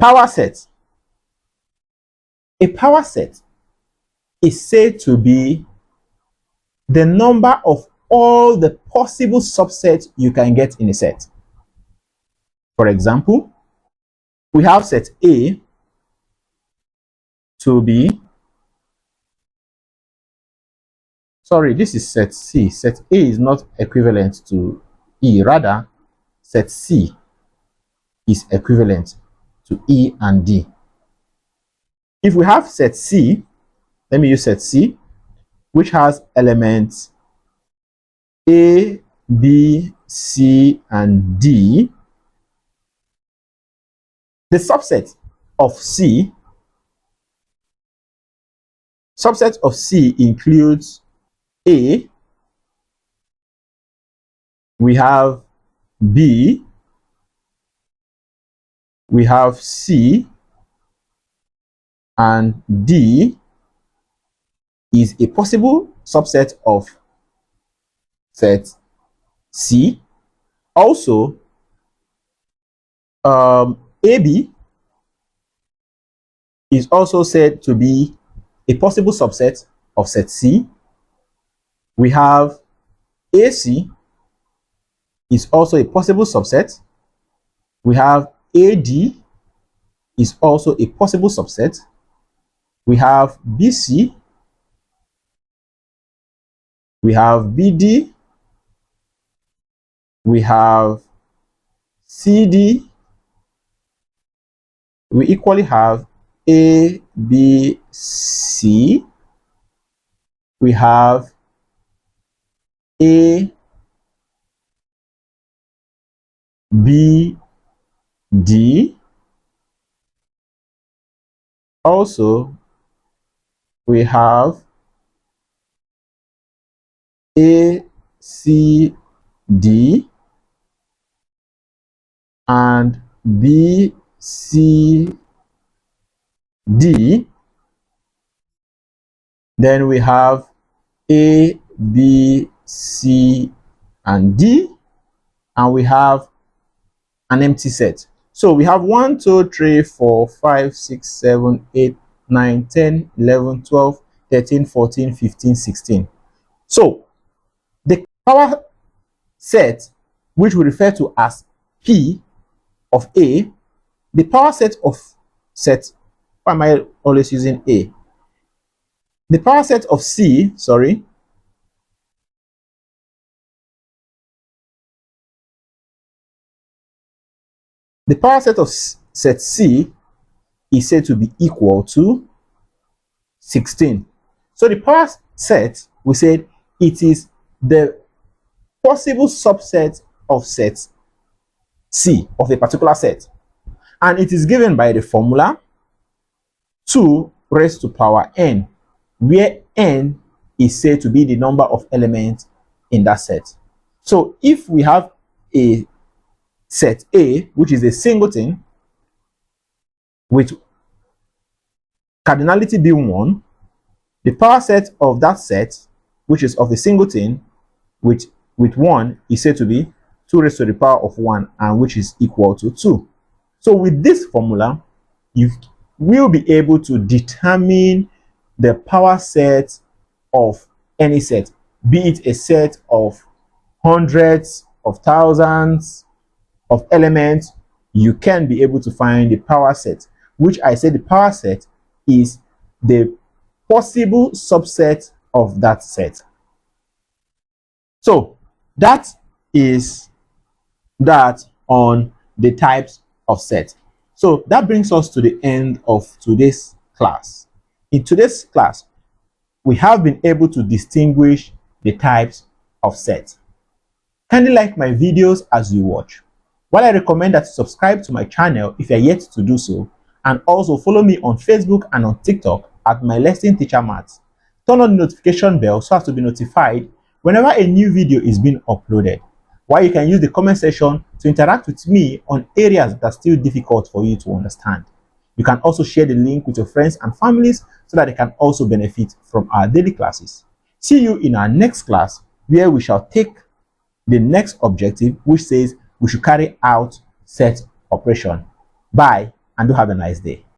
Power set. A power set is said to be the number of all the possible subsets you can get in a set. For example, we have set A to be, sorry, this is set C. Set A is not equivalent to E. Rather, set C is equivalent to E and D. If we have set C, let me use set C, which has elements A, B, C, and D. The subset of C includes A, we have B, we have C, and D is a possible subset of set C. Also, AB is also said to be a possible subset of set C. We have AC is also a possible subset. We have AD is also a possible subset. We have BC, we have BD, we have CD, we equally have A, B, C, we have A, B, D. Also, we have A, C, D and B, C, D. Then we have A, B, C, and D, and we have an empty set. So we have 1, 2, 3, 4, 5, 6, 7, 8, 9, 10, 11, 12, 13, 14, 15, 16. So the power set, which we refer to as P of A, the power set of set, why am I always using A? The power set of C, sorry, the power set of set C is said to be equal to 16. So the power set, we said it is the possible subset of set C of a particular set, and it is given by the formula 2 raised to power n, where n is said to be the number of elements in that set. So if we have a set A, which is a singleton with cardinality being 1, the power set of that set, which is of the singleton with 1, is said to be 2 raised to the power of 1, and which is equal to 2. So with this formula, you will be able to determine the power set of any set, be it a set of hundreds of thousands of elements. You can be able to find the power set, which I said the power set is the possible subset of that set. So that is that on the types of set. So that brings us to the end of today's class. In today's class, we have been able to distinguish the types of set. Kindly like my videos as you watch. While I recommend that you subscribe to my channel if you are yet to do so, and also follow me on Facebook and on TikTok at my lesson teacher Maths. Turn on the notification bell so as to be notified whenever a new video is being uploaded. While you can use the comment section to interact with me on areas that are still difficult for you to understand. You can also share the link with your friends and families so that they can also benefit from our daily classes. See you in our next class, where we shall take the next objective, which says we should carry out set operation. Bye. and do have a nice day.